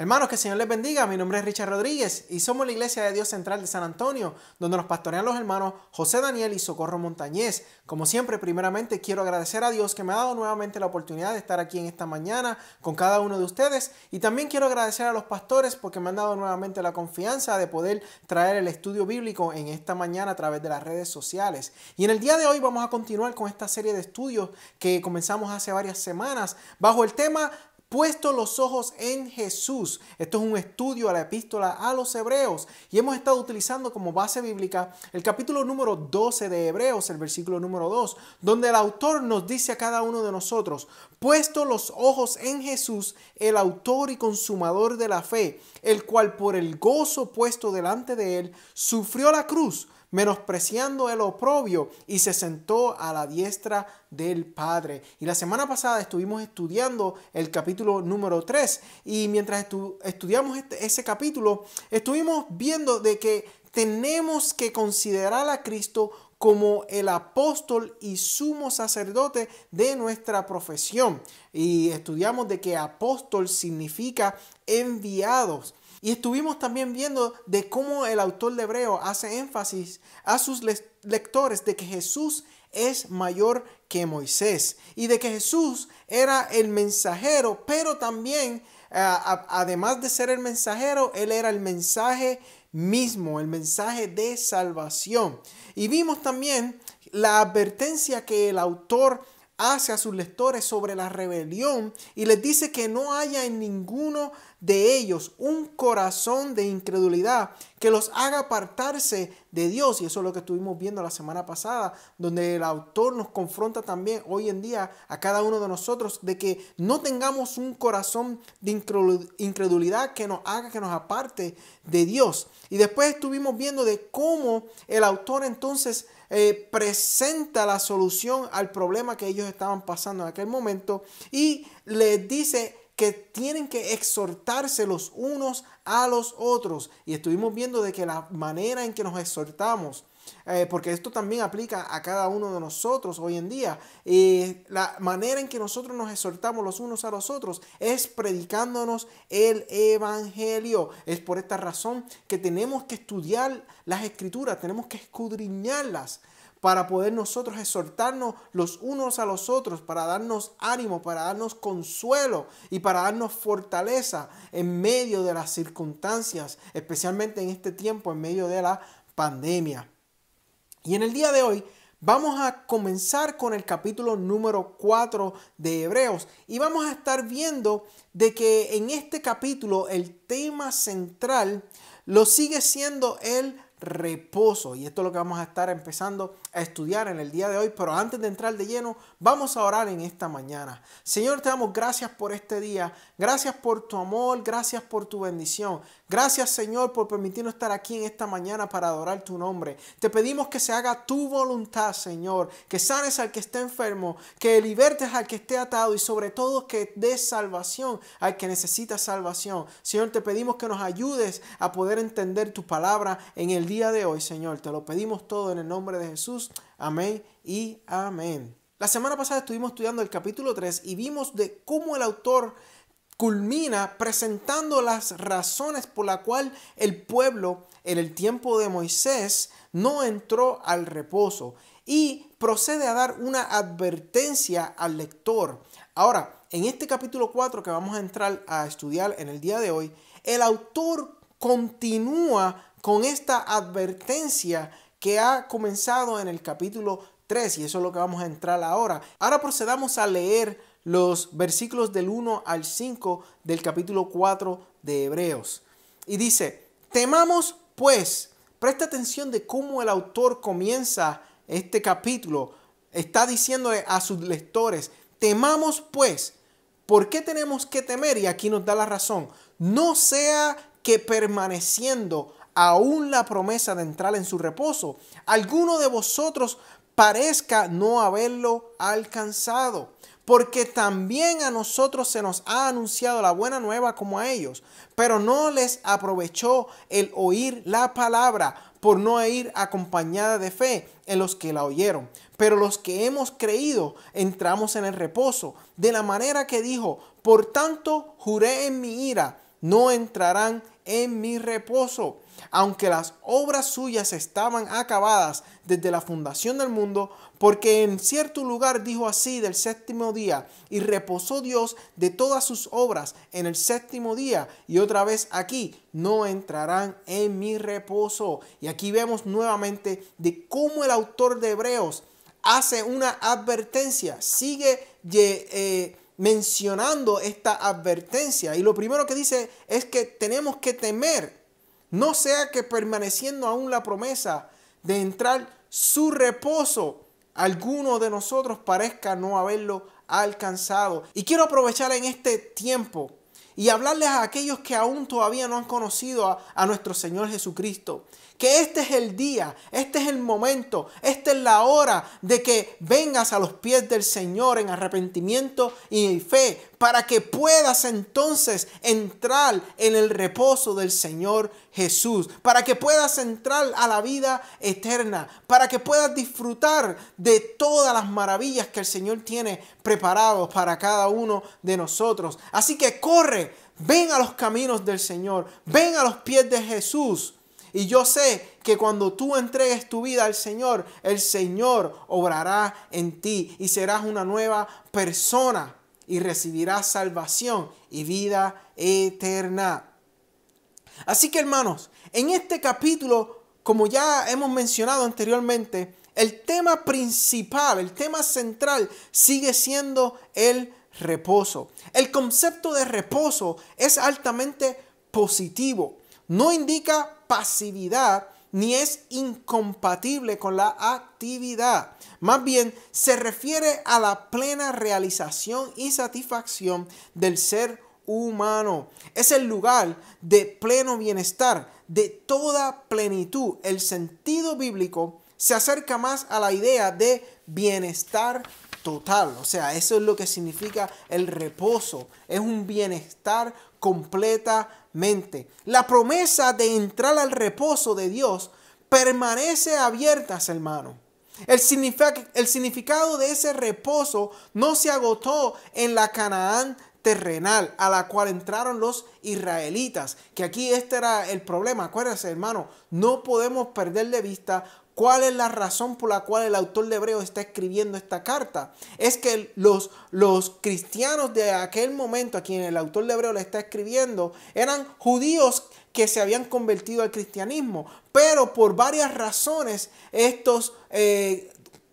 Hermanos, que el Señor les bendiga. Mi nombre es Richard Rodríguez y somos la Iglesia de Dios Central de San Antonio, donde nos pastorean los hermanos José Daniel y Socorro Montañez. Como siempre, primeramente quiero agradecer a Dios que me ha dado nuevamente la oportunidad de estar aquí en esta mañana con cada uno de ustedes. Y también quiero agradecer a los pastores porque me han dado nuevamente la confianza de poder traer el estudio bíblico en esta mañana a través de las redes sociales. Y en el día de hoy vamos a continuar con esta serie de estudios que comenzamos hace varias semanas bajo el tema Puesto los ojos en Jesús. Esto es un estudio a la epístola a los Hebreos y hemos estado utilizando como base bíblica el capítulo número 12 de Hebreos, el versículo número 2, donde el autor nos dice a cada uno de nosotros: puesto los ojos en Jesús, el autor y consumador de la fe, el cual por el gozo puesto delante de él sufrió la cruz, menospreciando el oprobio, y se sentó a la diestra del Padre. Y la semana pasada estuvimos estudiando el capítulo número 3 y mientras estudiamos ese capítulo estuvimos viendo de que tenemos que considerar a Cristo como el apóstol y sumo sacerdote de nuestra profesión. Y estudiamos de que apóstol significa enviados. Y estuvimos también viendo de cómo el autor de Hebreo hace énfasis a sus lectores de que Jesús es mayor que Moisés y de que Jesús era el mensajero, pero también, además de ser el mensajero, él era el mensaje mismo, el mensaje de salvación. Y vimos también la advertencia que el autor hace a sus lectores sobre la rebelión y les dice que no haya en ninguno de ellos un corazón de incredulidad que los haga apartarse de Dios. Y eso es lo que estuvimos viendo la semana pasada, donde el autor nos confronta también hoy en día a cada uno de nosotros de que no tengamos un corazón de incredulidad que nos haga que nos aparte de Dios. Y después estuvimos viendo de cómo el autor entonces presenta la solución al problema que ellos estaban pasando en aquel momento y les dice que tienen que exhortarse los unos a los otros. Y estuvimos viendo de que la manera en que nos exhortamos, porque esto también aplica a cada uno de nosotros hoy en día, la manera en que nosotros nos exhortamos los unos a los otros es predicándonos el evangelio. Es por esta razón que tenemos que estudiar las escrituras, tenemos que escudriñarlas para poder nosotros exhortarnos los unos a los otros, para darnos ánimo, para darnos consuelo y para darnos fortaleza en medio de las circunstancias, especialmente en este tiempo, en medio de la pandemia. Y en el día de hoy vamos a comenzar con el capítulo número 4 de Hebreos y vamos a estar viendo de que en este capítulo el tema central lo sigue siendo el reposo. Y esto es lo que vamos a estar empezando a estudiar en el día de hoy. Pero antes de entrar de lleno, vamos a orar en esta mañana. Señor, te damos gracias por este día. Gracias por tu amor. Gracias por tu bendición. Gracias, Señor, por permitirnos estar aquí en esta mañana para adorar tu nombre. Te pedimos que se haga tu voluntad, Señor. Que sanes al que esté enfermo. Que libertes al que esté atado. Y sobre todo que des salvación al que necesita salvación. Señor, te pedimos que nos ayudes a poder entender tu palabra en el día de hoy, Señor. Te lo pedimos todo en el nombre de Jesús. Amén y amén. La semana pasada estuvimos estudiando el capítulo 3 y vimos de cómo el autor culmina presentando las razones por las cuales el pueblo en el tiempo de Moisés no entró al reposo y procede a dar una advertencia al lector. Ahora, en este capítulo 4 que vamos a entrar a estudiar en el día de hoy, el autor continúa con esta advertencia que ha comenzado en el capítulo 3 y eso es lo que vamos a entrar ahora. Ahora procedamos a leer los versículos del 1 al 5 del capítulo 4 de Hebreos. Y dice: temamos pues, presta atención de cómo el autor comienza este capítulo. Está diciéndole a sus lectores: temamos pues. ¿Por qué tenemos que temer? Y aquí nos da la razón. No sea que permaneciendo aún la promesa de entrar en su reposo, alguno de vosotros parezca no haberlo alcanzado. Porque también a nosotros se nos ha anunciado la buena nueva como a ellos, pero no les aprovechó el oír la palabra, por no ir acompañada de fe en los que la oyeron. Pero los que hemos creído entramos en el reposo, de la manera que dijo: por tanto juré en mi ira, no entrarán en mi reposo. Aunque las obras suyas estaban acabadas desde la fundación del mundo, porque en cierto lugar dijo así del séptimo día, y reposó Dios de todas sus obras en el séptimo día. Y otra vez aquí, no entrarán en mi reposo. Y aquí vemos nuevamente de cómo el autor de Hebreos hace una advertencia, sigue mencionando esta advertencia. Y lo primero que dice es que tenemos que temer, no sea que permaneciendo aún la promesa de entrar su reposo, alguno de nosotros parezca no haberlo alcanzado. Y quiero aprovechar en este tiempo y hablarles a aquellos que aún todavía no han conocido a nuestro Señor Jesucristo, que este es el día, este es el momento, esta es la hora de que vengas a los pies del Señor en arrepentimiento y fe, para que puedas entonces entrar en el reposo del Señor Jesús, para que puedas entrar a la vida eterna, para que puedas disfrutar de todas las maravillas que el Señor tiene preparados para cada uno de nosotros. Así que corre, ven a los caminos del Señor, ven a los pies de Jesús. Y yo sé que cuando tú entregues tu vida al Señor, el Señor obrará en ti y serás una nueva persona y recibirás salvación y vida eterna. Así que, hermanos, en este capítulo, como ya hemos mencionado anteriormente, el tema principal, el tema central sigue siendo el reposo. El concepto de reposo es altamente positivo. No indica pasividad ni es incompatible con la actividad. Más bien se refiere a la plena realización y satisfacción del ser humano. Es el lugar de pleno bienestar, de toda plenitud. El sentido bíblico se acerca más a la idea de bienestar total. O sea, eso es lo que significa el reposo. Es un bienestar completamente. La promesa de entrar al reposo de Dios permanece abierta, hermano. El significado de ese reposo no se agotó en la Canaán terrenal a la cual entraron los israelitas, que aquí este era el problema. Acuérdense, hermano, no podemos perder de vista cuál es la razón por la cual el autor de Hebreos está escribiendo esta carta. Es que los cristianos de aquel momento a quien el autor de Hebreos le está escribiendo eran judíos que se habían convertido al cristianismo, pero por varias razones estos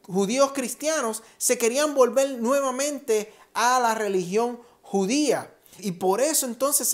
judíos cristianos se querían volver nuevamente a la religión judía. Y por eso entonces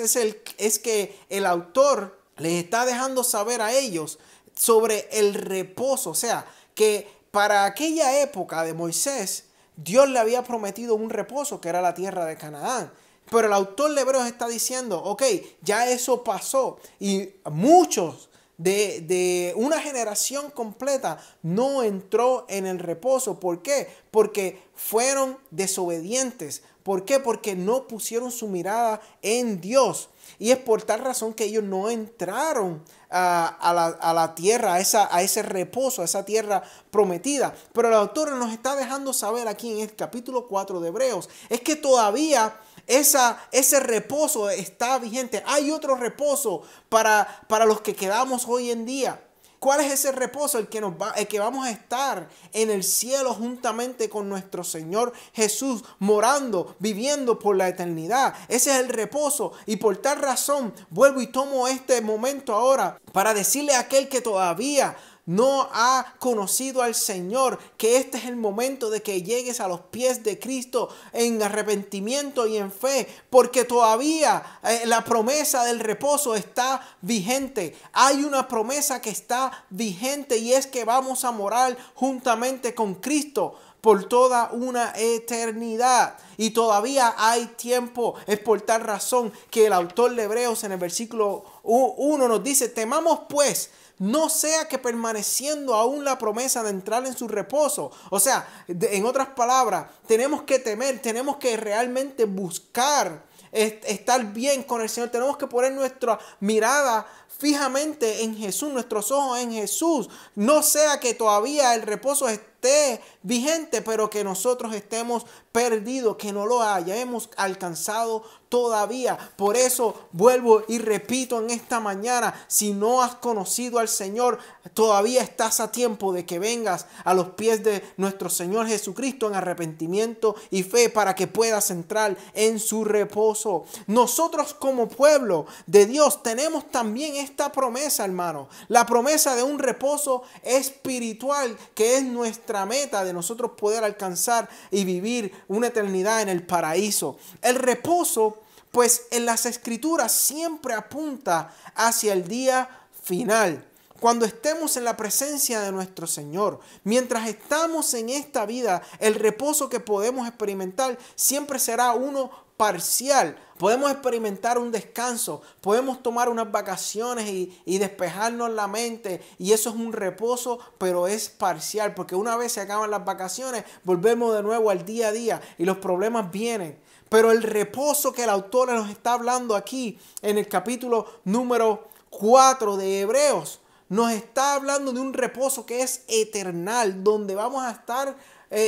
es que el autor les está dejando saber a ellos sobre el reposo. O sea, que para aquella época de Moisés, Dios le había prometido un reposo que era la tierra de Canaán. Pero el autor de Hebreos está diciendo, ok, ya eso pasó. Y muchos de una generación completa no entró en el reposo. ¿Por qué? Porque fueron desobedientes. ¿Por qué? Porque no pusieron su mirada en Dios. Y es por tal razón que ellos no entraron a la tierra, a ese reposo, a esa tierra prometida. Pero el autor nos está dejando saber aquí en el capítulo 4 de Hebreos, es que todavía ese reposo está vigente. Hay otro reposo para los que quedamos hoy en día. ¿Cuál es ese reposo? El que vamos a estar en el cielo juntamente con nuestro Señor Jesús, morando, viviendo por la eternidad. Ese es el reposo. Y por tal razón, vuelvo y tomo este momento ahora para decirle a aquel que todavía no ha conocido al Señor, que este es el momento de que llegues a los pies de Cristo en arrepentimiento y en fe, porque todavía la promesa del reposo está vigente. Hay una promesa que está vigente y es que vamos a morar juntamente con Cristo por toda una eternidad. Y todavía hay tiempo. Es por tal razón que el autor de Hebreos en el versículo 1 nos dice: temamos pues, no sea que permaneciendo aún la promesa de entrar en su reposo. O sea, en otras palabras, tenemos que temer, tenemos que realmente buscar estar bien con el Señor. Tenemos que poner nuestra mirada fijamente en Jesús, nuestros ojos en Jesús. No sea que todavía el reposo esté vigente, pero que nosotros estemos perdidos, que no lo hayamos alcanzado todavía. Por eso vuelvo y repito en esta mañana, si no has conocido al Señor, todavía estás a tiempo de que vengas a los pies de nuestro Señor Jesucristo en arrepentimiento y fe para que puedas entrar en su reposo. Nosotros como pueblo de Dios tenemos también esta promesa, hermano, la promesa de un reposo espiritual que es nuestra meta de nosotros poder alcanzar y vivir una eternidad en el paraíso. El reposo, pues en las Escrituras siempre apunta hacia el día final. Cuando estemos en la presencia de nuestro Señor, mientras estamos en esta vida, el reposo que podemos experimentar siempre será uno parcial. Podemos experimentar un descanso, podemos tomar unas vacaciones y despejarnos la mente, y eso es un reposo, pero es parcial, porque una vez se acaban las vacaciones, volvemos de nuevo al día a día y los problemas vienen. Pero el reposo que el autor nos está hablando aquí en el capítulo número 4 de Hebreos, nos está hablando de un reposo que es eternal, donde vamos a estar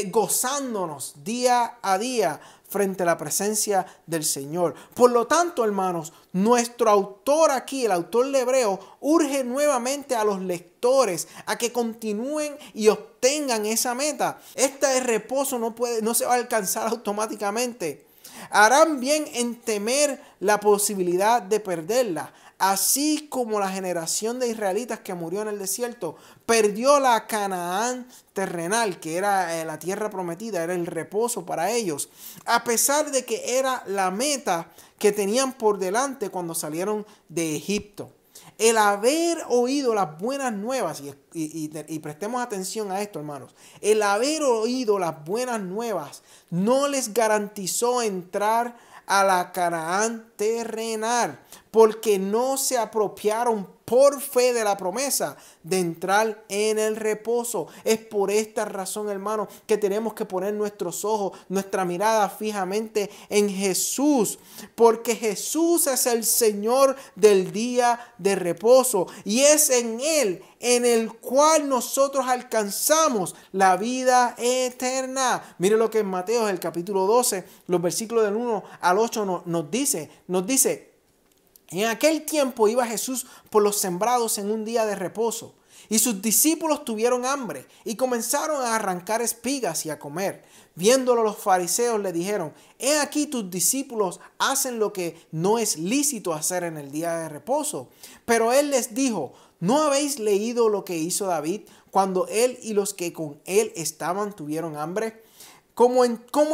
gozándonos día a día frente a la presencia del Señor. Por lo tanto, hermanos, nuestro autor aquí, el autor de Hebreo, urge nuevamente a los lectores a que continúen y obtengan esa meta. Este reposo no se va a alcanzar automáticamente. Harán bien en temer la posibilidad de perderla, así como la generación de israelitas que murió en el desierto perdió la Canaán terrenal, que era la tierra prometida, era el reposo para ellos, a pesar de que era la meta que tenían por delante cuando salieron de Egipto. El haber oído las buenas nuevas, y prestemos atención a esto, hermanos, el haber oído las buenas nuevas no les garantizó entrar a la Canaán terrenal, porque no se apropiaron por fe de la promesa de entrar en el reposo. Es por esta razón, hermano, que tenemos que poner nuestros ojos, nuestra mirada fijamente en Jesús, porque Jesús es el Señor del día de reposo, y es en Él en el cual nosotros alcanzamos la vida eterna. Mire lo que en Mateo, el capítulo 12, los versículos del 1 al 8 nos dice, en aquel tiempo iba Jesús por los sembrados en un día de reposo, y sus discípulos tuvieron hambre y comenzaron a arrancar espigas y a comer. Viéndolo los fariseos le dijeron: he aquí tus discípulos hacen lo que no es lícito hacer en el día de reposo. Pero él les dijo: ¿no habéis leído lo que hizo David cuando él y los que con él estaban tuvieron hambre? ¿Cómo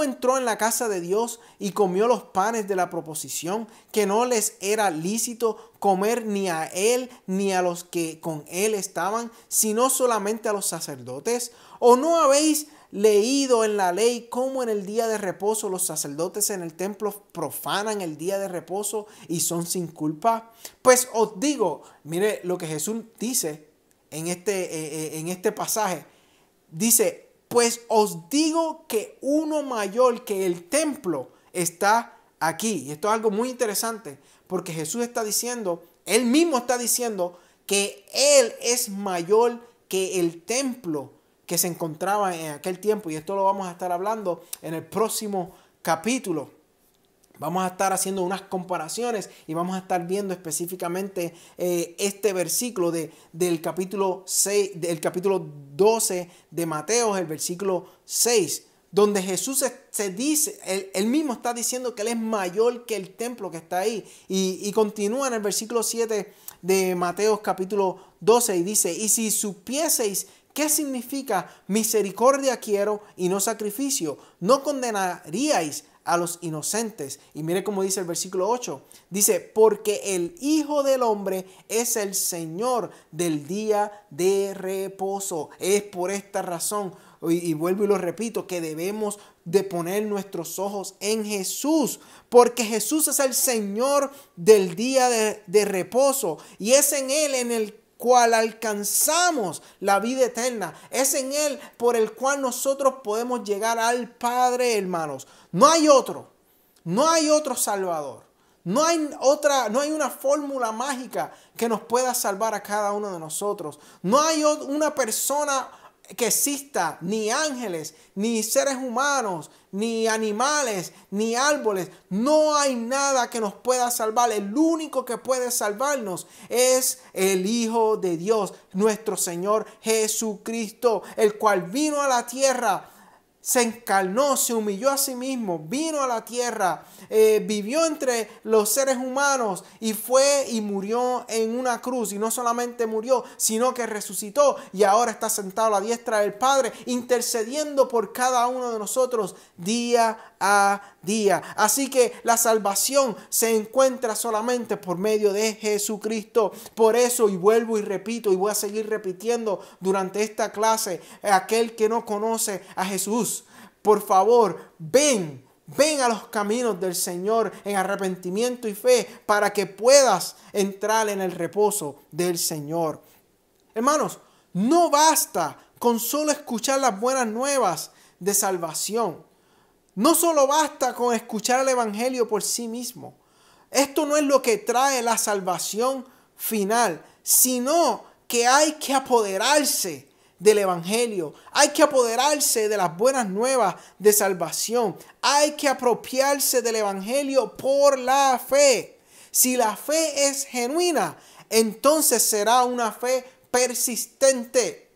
entró en la casa de Dios y comió los panes de la proposición, que no les era lícito comer ni a él ni a los que con él estaban, sino solamente a los sacerdotes? ¿O no habéis leído en la ley cómo en el día de reposo los sacerdotes en el templo profanan el día de reposo y son sin culpa? Pues os digo, mire lo que Jesús dice en este pasaje. Dice: pues os digo que uno mayor que el templo está aquí. Y esto es algo muy interesante, porque Jesús está diciendo, él mismo está diciendo que él es mayor que el templo que se encontraba en aquel tiempo. Y esto lo vamos a estar hablando en el próximo capítulo. Vamos a estar haciendo unas comparaciones y vamos a estar viendo específicamente este versículo del capítulo 6, del capítulo 12 de Mateo, el versículo 6, donde Jesús se dice, él mismo está diciendo que él es mayor que el templo que está ahí. Y continúa en el versículo 7 de Mateo capítulo 12 y dice: y si supieseis ¿qué significa misericordia quiero y no sacrificio, no condenaríais a los inocentes? Y mire cómo dice el versículo 8. Dice: porque el Hijo del Hombre es el Señor del día de reposo. Es por esta razón, y vuelvo y lo repito, que debemos de poner nuestros ojos en Jesús, porque Jesús es el Señor del día de reposo, y es en Él en el cual alcanzamos la vida eterna. Es en Él por el cual nosotros podemos llegar al Padre, hermanos. No hay otro Salvador. No hay una fórmula mágica que nos pueda salvar a cada uno de nosotros. No hay una persona que exista ni ángeles, ni seres humanos, ni animales, ni árboles. No hay nada que nos pueda salvar. El único que puede salvarnos es el Hijo de Dios, nuestro Señor Jesucristo, el cual vino a la tierra, se encarnó, se humilló a sí mismo, vino a la tierra, vivió entre los seres humanos y fue y murió en una cruz. Y no solamente murió, sino que resucitó y ahora está sentado a la diestra del Padre, intercediendo por cada uno de nosotros día a día. Así que la salvación se encuentra solamente por medio de Jesucristo. Por eso, y vuelvo y repito, y voy a seguir repitiendo durante esta clase, aquel que no conoce a Jesús, por favor, ven a los caminos del Señor en arrepentimiento y fe para que puedas entrar en el reposo del Señor. Hermanos, no basta con solo escuchar las buenas nuevas de salvación. No solo basta con escuchar el Evangelio por sí mismo. Esto no es lo que trae la salvación final, sino que hay que apoderarse del Evangelio. Hay que apoderarse de las buenas nuevas de salvación. Hay que apropiarse del Evangelio por la fe. Si la fe es genuina, entonces será una fe persistente.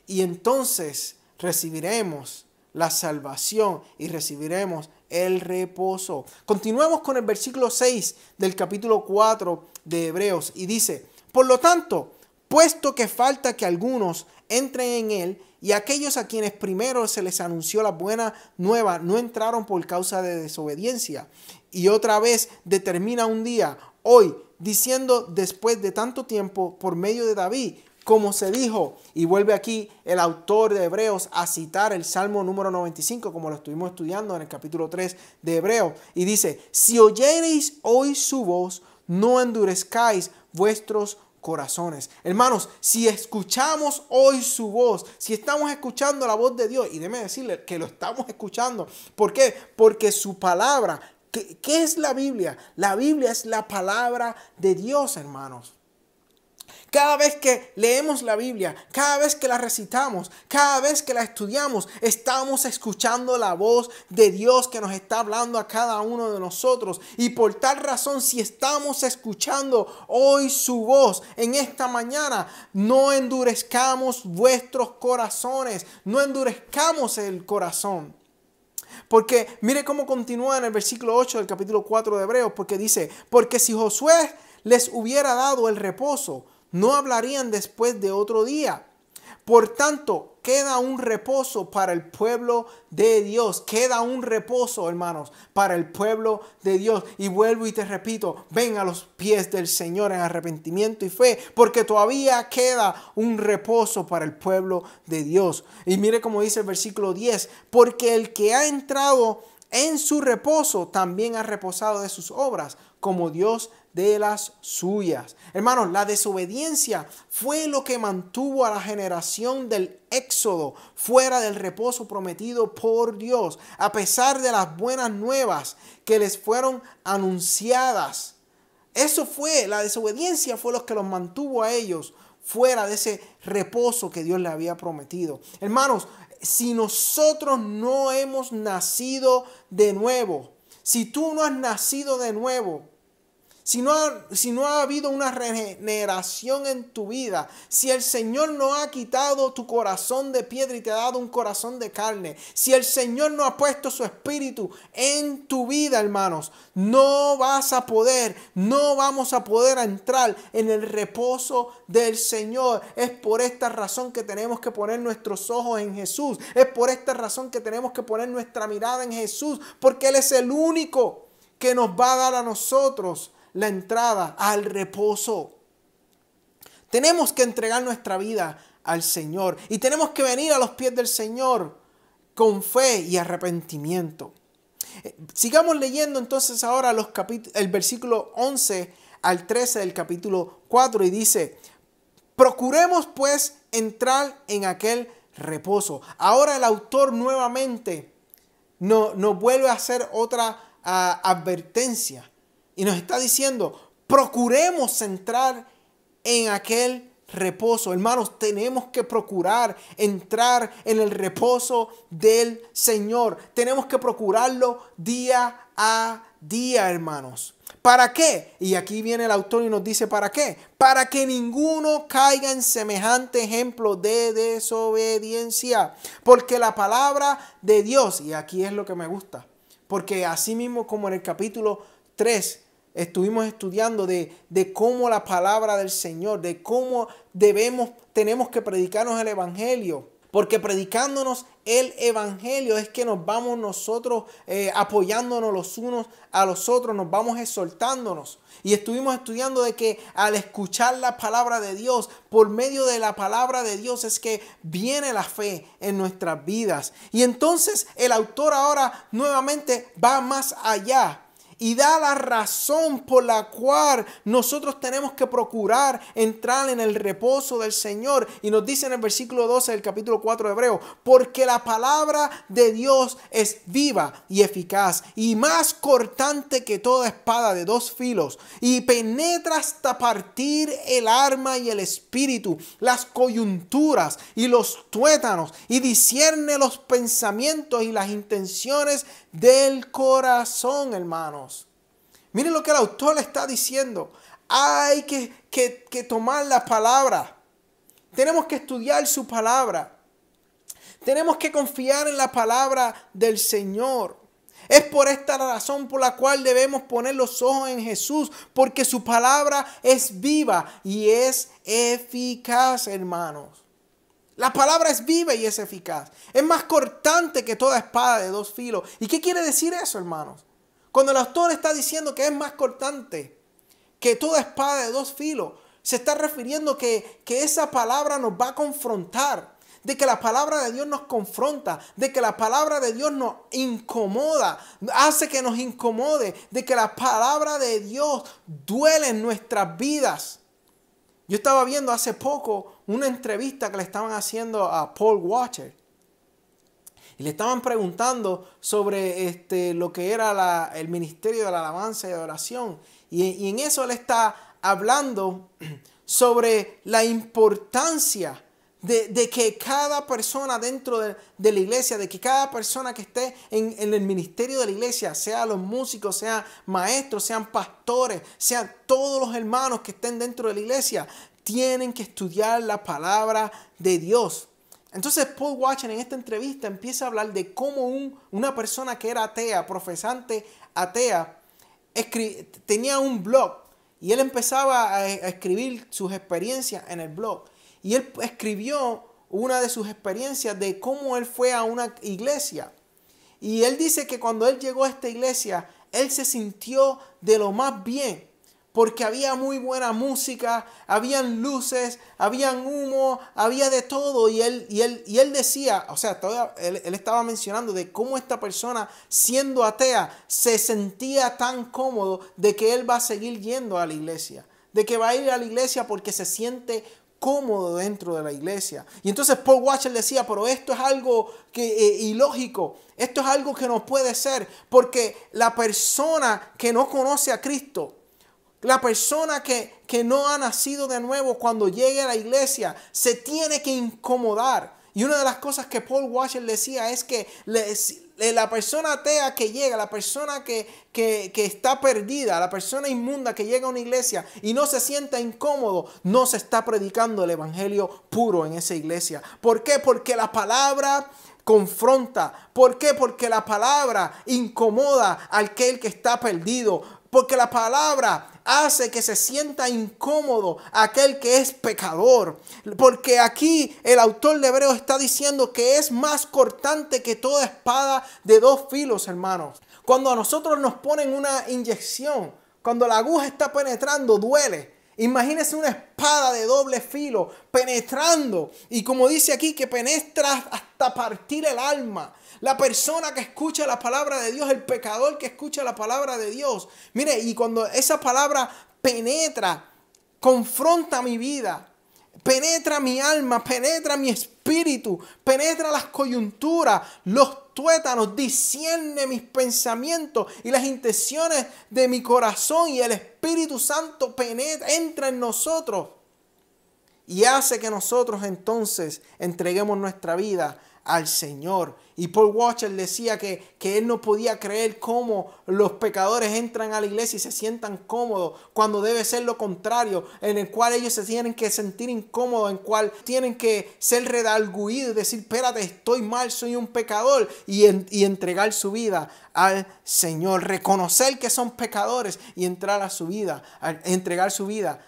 Y entonces recibiremos la salvación y recibiremos el reposo. Continuemos con el versículo 6 del capítulo 4 de Hebreos y dice: por lo tanto, puesto que falta que algunos entren en él, y aquellos a quienes primero se les anunció la buena nueva no entraron por causa de desobediencia. Y otra vez determina un día, hoy, diciendo después de tanto tiempo por medio de David, como se dijo, y vuelve aquí el autor de Hebreos a citar el Salmo número 95, como lo estuvimos estudiando en el capítulo 3 de Hebreos, y dice: si oyereis hoy su voz, no endurezcáis vuestros corazones. Hermanos, si escuchamos hoy su voz, si estamos escuchando la voz de Dios, y déjeme decirle que lo estamos escuchando, ¿por qué? Porque su palabra, ¿qué es la Biblia? La Biblia es la palabra de Dios, hermanos. Cada vez que leemos la Biblia, cada vez que la recitamos, cada vez que la estudiamos, estamos escuchando la voz de Dios que nos está hablando a cada uno de nosotros. Y por tal razón, si estamos escuchando hoy su voz en esta mañana, no endurezcamos vuestros corazones, no endurezcamos el corazón. Porque mire cómo continúa en el versículo 8 del capítulo 4 de Hebreos, porque dice: porque si Josué les hubiera dado el reposo, no hablarían después de otro día. Por tanto, queda un reposo para el pueblo de Dios. Queda un reposo, hermanos, para el pueblo de Dios. Y vuelvo y te repito, ven a los pies del Señor en arrepentimiento y fe, porque todavía queda un reposo para el pueblo de Dios. Y mire cómo dice el versículo 10, porque el que ha entrado en su reposo también ha reposado de sus obras, como Dios de las suyas. Hermanos, la desobediencia fue lo que mantuvo a la generación del Éxodo fuera del reposo prometido por Dios, a pesar de las buenas nuevas que les fueron anunciadas. Eso fue, la desobediencia fue lo que los mantuvo a ellos fuera de ese reposo que Dios les había prometido. Hermanos, si nosotros no hemos nacido de nuevo, si tú no has nacido de nuevo, si no ha habido una regeneración en tu vida, si el Señor no ha quitado tu corazón de piedra y te ha dado un corazón de carne, si el Señor no ha puesto su espíritu en tu vida, hermanos, no vamos a poder entrar en el reposo del Señor. Es por esta razón que tenemos que poner nuestros ojos en Jesús. Es por esta razón que tenemos que poner nuestra mirada en Jesús, porque Él es el único que nos va a dar a nosotros la entrada al reposo. Tenemos que entregar nuestra vida al Señor y tenemos que venir a los pies del Señor con fe y arrepentimiento. Sigamos leyendo entonces ahora el versículo 11 al 13 del capítulo 4 y dice: procuremos pues entrar en aquel reposo. Ahora el autor nuevamente nos vuelve a hacer otra advertencia. Y nos está diciendo, procuremos entrar en aquel reposo. Hermanos, tenemos que procurar entrar en el reposo del Señor. Tenemos que procurarlo día a día, hermanos. ¿Para qué? Y aquí viene el autor y nos dice ¿para qué? Para que ninguno caiga en semejante ejemplo de desobediencia. Porque la palabra de Dios, y aquí es lo que me gusta, porque así mismo como en el capítulo 3 estuvimos estudiando de cómo la palabra del Señor, de cómo tenemos que predicarnos el evangelio. Porque predicándonos el evangelio es que nos vamos nosotros apoyándonos los unos a los otros, nos vamos exhortándonos. Y estuvimos estudiando de que al escuchar la palabra de Dios, por medio de la palabra de Dios es que viene la fe en nuestras vidas. Y entonces el autor ahora nuevamente va más allá y da la razón por la cual nosotros tenemos que procurar entrar en el reposo del Señor. Y nos dice en el versículo 12 del capítulo 4 de Hebreo, porque la palabra de Dios es viva y eficaz y más cortante que toda espada de dos filos y penetra hasta partir el alma y el espíritu, las coyunturas y los tuétanos y discierne los pensamientos y las intenciones del corazón, hermanos. Miren lo que el autor le está diciendo. Hay que tomar la palabra. Tenemos que estudiar su palabra. Tenemos que confiar en la palabra del Señor. Es por esta razón por la cual debemos poner los ojos en Jesús, porque su palabra es viva y es eficaz, hermanos. La palabra es viva y es eficaz. Es más cortante que toda espada de dos filos. ¿Y qué quiere decir eso, hermanos? Cuando el autor está diciendo que es más cortante que toda espada de dos filos, se está refiriendo que esa palabra nos va a confrontar, de que la palabra de Dios nos confronta, de que la palabra de Dios nos incomoda, hace que nos incomode, de que la palabra de Dios duele en nuestras vidas. Yo estaba viendo hace poco una entrevista que le estaban haciendo a Paul Washer. Y le estaban preguntando sobre lo que era el ministerio de la alabanza y adoración. Y en eso él está hablando sobre la importancia de que cada persona dentro de la iglesia, de que cada persona que esté en el ministerio de la iglesia, sea los músicos, sean maestros, sean pastores, sean todos los hermanos que estén dentro de la iglesia, tienen que estudiar la palabra de Dios. Entonces Paul Washer en esta entrevista empieza a hablar de cómo una persona que era atea, profesante atea, tenía un blog y él empezaba a escribir sus experiencias en el blog. Y él escribió una de sus experiencias de cómo él fue a una iglesia. Y él dice que cuando él llegó a esta iglesia, él se sintió de lo más bien. Porque había muy buena música, habían luces, habían humo, había de todo. Y él decía, o sea, él estaba mencionando de cómo esta persona, siendo atea, se sentía tan cómodo de que él va a seguir yendo a la iglesia. De que va a ir a la iglesia porque se siente cómodo dentro de la iglesia. Y entonces Paul Washer decía, pero esto es algo ilógico. Esto es algo que no puede ser. Porque la persona que no conoce a Cristo, la persona que no ha nacido de nuevo, cuando llegue a la iglesia se tiene que incomodar. Y una de las cosas que Paul Washer decía es que la persona atea que llega, la persona que está perdida, la persona inmunda que llega a una iglesia y no se sienta incómodo, no se está predicando el evangelio puro en esa iglesia. ¿Por qué? Porque la palabra confronta. ¿Por qué? Porque la palabra incomoda al aquel que está perdido. Porque la palabra hace que se sienta incómodo aquel que es pecador. Porque aquí el autor de Hebreos está diciendo que es más cortante que toda espada de dos filos, hermanos. Cuando a nosotros nos ponen una inyección, cuando la aguja está penetrando, duele. Imagínese una espada de doble filo penetrando. Y como dice aquí, que penetra hasta partir el alma. La persona que escucha la palabra de Dios, el pecador que escucha la palabra de Dios. Mire, y cuando esa palabra penetra, confronta mi vida, penetra mi alma, penetra mi espíritu, penetra las coyunturas, los tuétanos, discierne mis pensamientos y las intenciones de mi corazón, y el Espíritu Santo entra en nosotros. y hace que nosotros entonces entreguemos nuestra vida al Señor. Y Paul Washer decía que él no podía creer cómo los pecadores entran a la iglesia y se sientan cómodos cuando debe ser lo contrario, en el cual ellos se tienen que sentir incómodos, en el cual tienen que ser redarguidos y decir, espérate, estoy mal, soy un pecador, y entregar su vida al Señor, reconocer que son pecadores y entregar su vida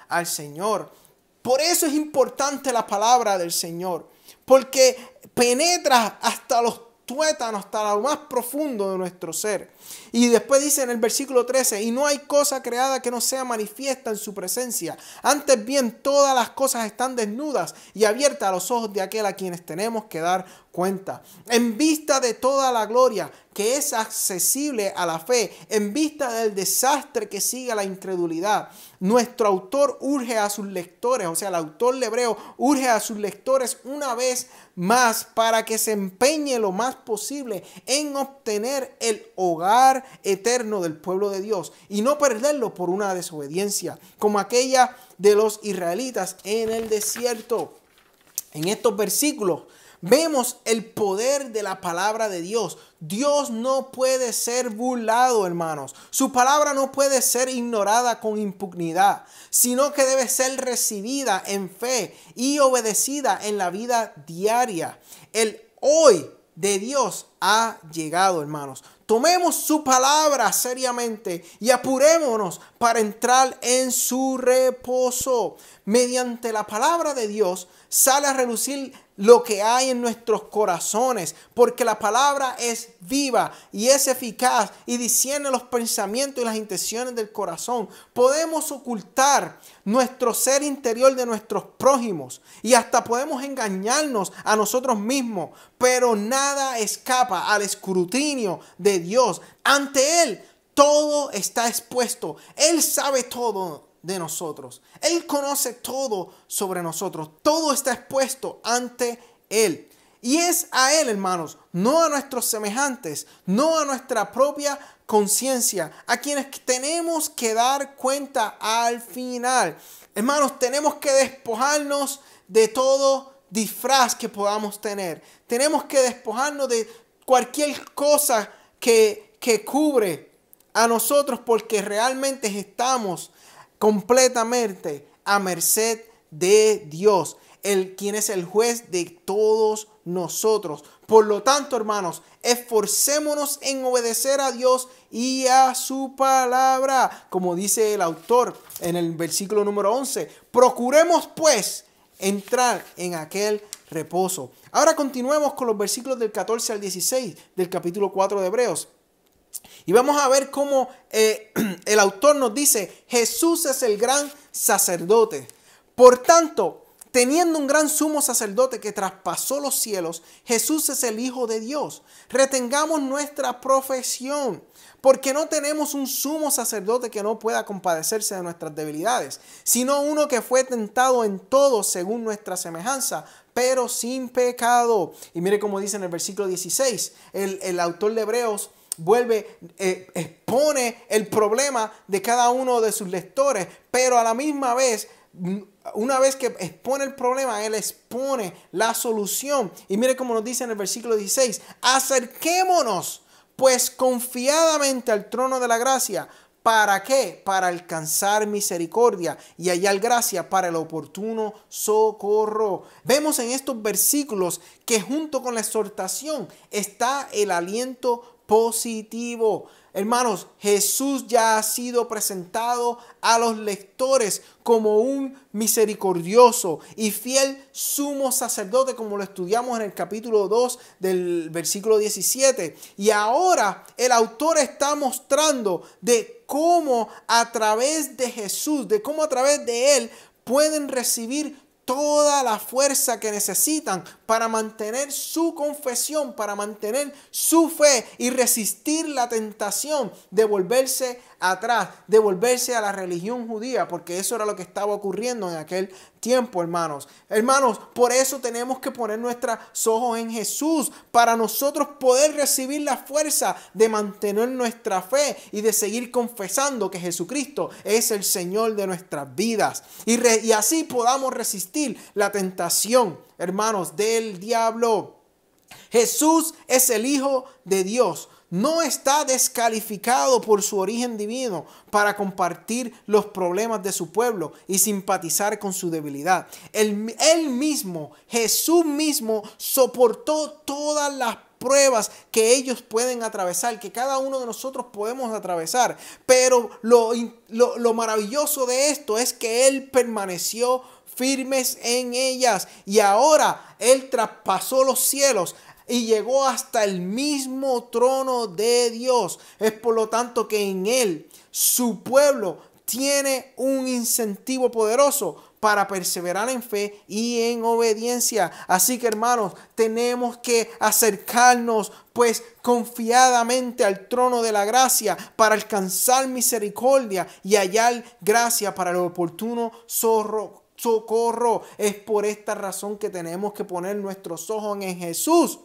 al Señor. Por eso es importante la palabra del Señor, porque penetra hasta los tuétanos, hasta lo más profundo de nuestro ser. Y después dice en el versículo 13, y no hay cosa creada que no sea manifiesta en su presencia. Antes bien, todas las cosas están desnudas y abiertas a los ojos de aquel a quienes tenemos que dar cuenta. En vista de toda la gloria que es accesible a la fe, en vista del desastre que sigue a la incredulidad, nuestro autor urge a sus lectores, o sea, el autor de Hebreo urge a sus lectores una vez más para que se empeñe lo más posible en obtener el hogar eterno del pueblo de Dios y no perderlo por una desobediencia como aquella de los israelitas en el desierto. En estos versículos vemos el poder de la palabra de Dios. Dios no puede ser burlado, hermanos. Su palabra no puede ser ignorada con impunidad, sino que debe ser recibida en fe y obedecida en la vida diaria. El hoy de Dios ha llegado, hermanos. Tomemos su palabra seriamente y apurémonos para entrar en su reposo. Mediante la palabra de Dios sale a relucir lo que hay en nuestros corazones, porque la palabra es viva y es eficaz y discierne los pensamientos y las intenciones del corazón. Podemos ocultar nuestro ser interior de nuestros prójimos y hasta podemos engañarnos a nosotros mismos, pero nada escapa al escrutinio de Dios. Ante Él todo está expuesto. Él sabe todo de nosotros. Él conoce todo sobre nosotros. Todo está expuesto ante Él. Y es a Él, hermanos, no a nuestros semejantes, no a nuestra propia conciencia, a quienes tenemos que dar cuenta al final. Hermanos, tenemos que despojarnos de todo disfraz que podamos tener. Tenemos que despojarnos de cualquier cosa que cubre a nosotros, porque realmente estamos completamente a merced de Dios, quien es el juez de todos nosotros. Por lo tanto, hermanos, esforcémonos en obedecer a Dios y a su palabra, como dice el autor en el versículo número 11. Procuremos pues entrar en aquel reposo. Ahora continuemos con los versículos del 14 al 16 del capítulo 4 de Hebreos. Y vamos a ver cómo el autor nos dice, Jesús es el gran sacerdote. Por tanto, teniendo un gran sumo sacerdote que traspasó los cielos, Jesús es el Hijo de Dios. Retengamos nuestra profesión, porque no tenemos un sumo sacerdote que no pueda compadecerse de nuestras debilidades, sino uno que fue tentado en todo según nuestra semejanza, pero sin pecado. Y mire cómo dice en el versículo 16, el autor de Hebreos expone el problema de cada uno de sus lectores, pero a la misma vez, una vez que expone el problema, él expone la solución. Y mire cómo nos dice en el versículo 16, acerquémonos pues confiadamente al trono de la gracia. ¿Para qué? Para alcanzar misericordia y hallar gracia para el oportuno socorro. Vemos en estos versículos que junto con la exhortación está el aliento positivo. Hermanos, Jesús ya ha sido presentado a los lectores como un misericordioso y fiel sumo sacerdote, como lo estudiamos en el capítulo 2 del versículo 17. Y ahora el autor está mostrando de cómo a través de Jesús, de cómo a través de Él pueden recibir toda la fuerza que necesitan para mantener su confesión, para mantener su fe y resistir la tentación de volverse atrás, de volverse a la religión judía, porque eso era lo que estaba ocurriendo en aquel tiempo, hermanos. Hermanos, por eso tenemos que poner nuestros ojos en Jesús, para nosotros poder recibir la fuerza de mantener nuestra fe y de seguir confesando que Jesucristo es el Señor de nuestras vidas. Y así podamos resistir resistir la tentación, hermanos, del diablo. Jesús es el Hijo de Dios. No está descalificado por su origen divino para compartir los problemas de su pueblo y simpatizar con su debilidad. Él mismo, Jesús mismo, soportó todas las pruebas que ellos pueden atravesar, que cada uno de nosotros podemos atravesar. Pero lo maravilloso de esto es que Él permaneció firmes en ellas y ahora Él traspasó los cielos y llegó hasta el mismo trono de Dios. Es por lo tanto que en Él, su pueblo, tiene un incentivo poderoso para perseverar en fe y en obediencia. Así que, hermanos, tenemos que acercarnos pues confiadamente al trono de la gracia para alcanzar misericordia y hallar gracia para el oportuno socorro. Es por esta razón que tenemos que poner nuestros ojos en Jesús.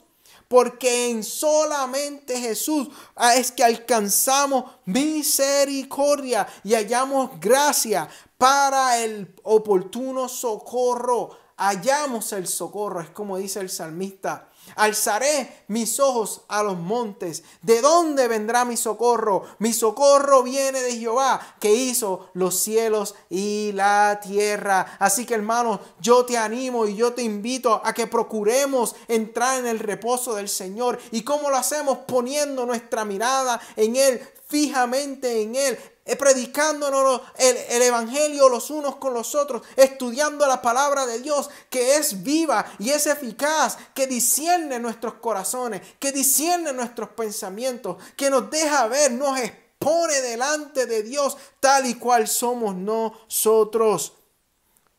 Porque en solamente Jesús es que alcanzamos misericordia y hallamos gracia para el oportuno socorro. Hallamos el socorro, es como dice el salmista. Alzaré mis ojos a los montes. ¿De dónde vendrá mi socorro? Mi socorro viene de Jehová, que hizo los cielos y la tierra. Así que, hermanos, yo te animo y yo te invito a que procuremos entrar en el reposo del Señor. ¿Y cómo lo hacemos? Poniendo nuestra mirada en Él, fijamente en Él, predicándonos el evangelio los unos con los otros, estudiando la palabra de Dios, que es viva y es eficaz, que discierne nuestros corazones, que discierne nuestros pensamientos, que nos deja ver, nos expone delante de Dios tal y cual somos nosotros.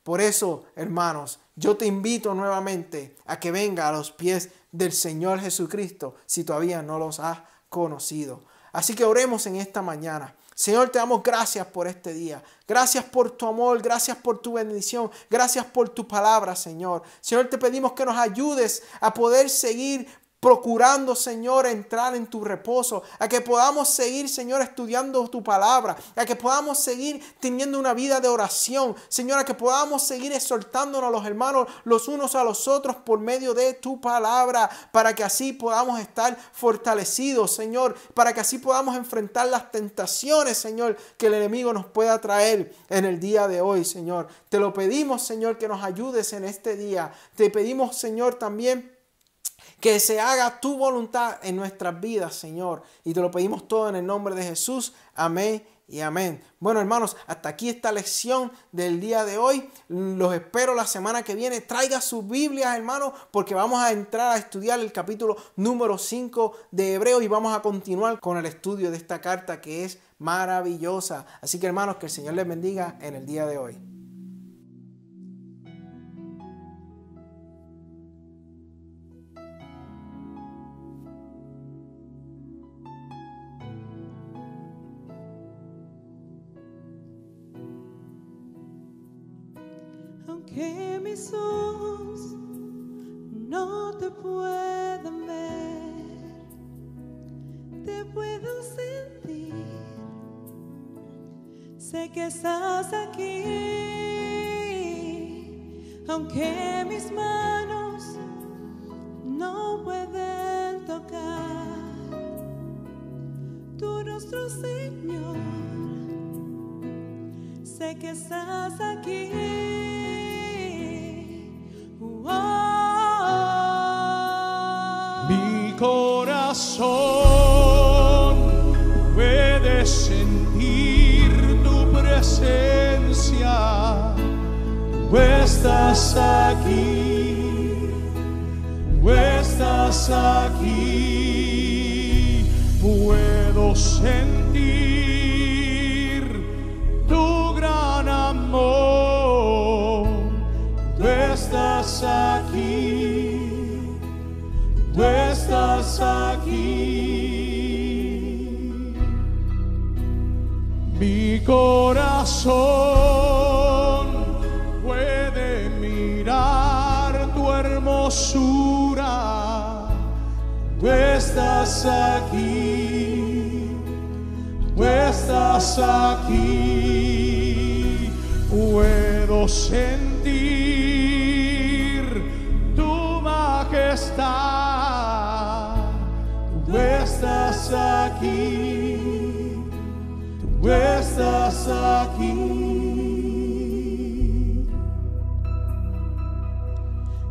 Por eso, hermanos, yo te invito nuevamente a que venga a los pies del Señor Jesucristo si todavía no los has conocido. Así que oremos en esta mañana. Señor, te damos gracias por este día. Gracias por tu amor, gracias por tu bendición, gracias por tu palabra, Señor. Señor, te pedimos que nos ayudes a poder seguir procurando, Señor, entrar en tu reposo, a que podamos seguir, Señor, estudiando tu palabra, a que podamos seguir teniendo una vida de oración, Señor, a que podamos seguir exhortándonos a los hermanos los unos a los otros por medio de tu palabra, para que así podamos estar fortalecidos, Señor, para que así podamos enfrentar las tentaciones, Señor, que el enemigo nos pueda traer en el día de hoy, Señor. Te lo pedimos, Señor, que nos ayudes en este día. Te pedimos, Señor, también que se haga tu voluntad en nuestras vidas, Señor. Y te lo pedimos todo en el nombre de Jesús. Amén y amén. Bueno, hermanos, hasta aquí esta lección del día de hoy. Los espero la semana que viene. Traiga sus Biblias, hermanos, porque vamos a entrar a estudiar el capítulo número 5 de Hebreos y vamos a continuar con el estudio de esta carta que es maravillosa. Así que, hermanos, que el Señor les bendiga en el día de hoy. Aunque mis ojos no te puedan ver, te puedo sentir. Sé que estás aquí. Aunque mis manos no pueden tocar tu rostro, Señor, sé que estás aquí. Mi corazón puede sentir tu presencia. Tú estás aquí, tú estás aquí. Puedo sentir tu gran amor. Tú estás aquí, tú estás aquí. Mi corazón puede mirar tu hermosura. Tú estás aquí, tú estás aquí. Puedo sentir estás aquí, tú estás aquí.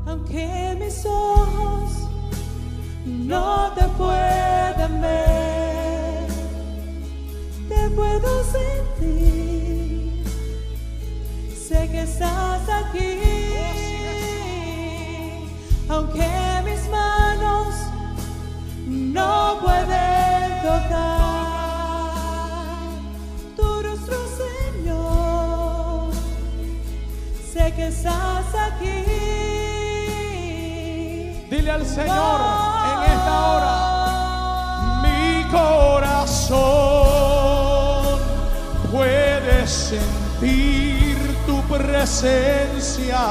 Aunque mis ojos no te pueden ver, te puedo sentir. Sé que estás aquí. Aunque mis manos no pueden tocar tu rostro, Señor, sé que estás aquí. Dile al Señor en esta hora: mi corazón puede sentir tu presencia.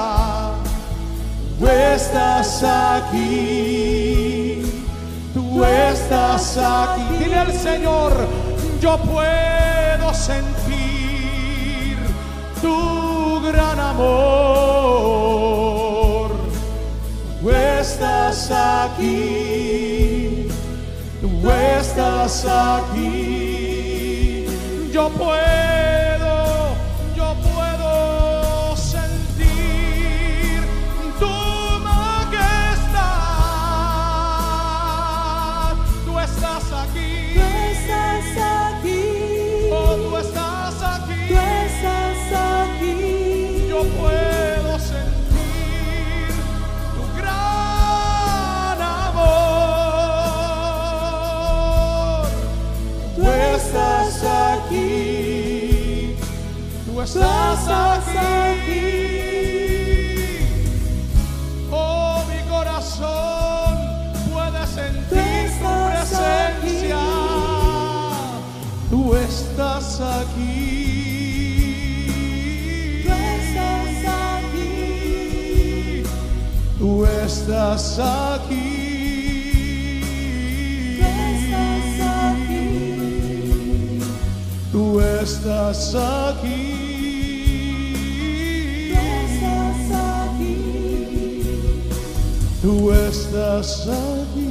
Tú estás aquí, tú estás aquí. Dile al Señor: yo puedo sentir tu gran amor. Tú estás aquí, tú estás aquí. Yo puedo sentir tu majestad. Tú estás aquí. Tú estás aquí. Oh, tú estás aquí. Tú estás aquí. Yo puedo sentir tu gran amor. Tú estás aquí. Tú estás aquí. Oh, mi corazón puede sentir tu presencia. Tú estás aquí. Tú estás aquí. Tú estás aquí. Tú estás Tú estás aquí. aquí. Tú estás aquí. Tú estás aquí.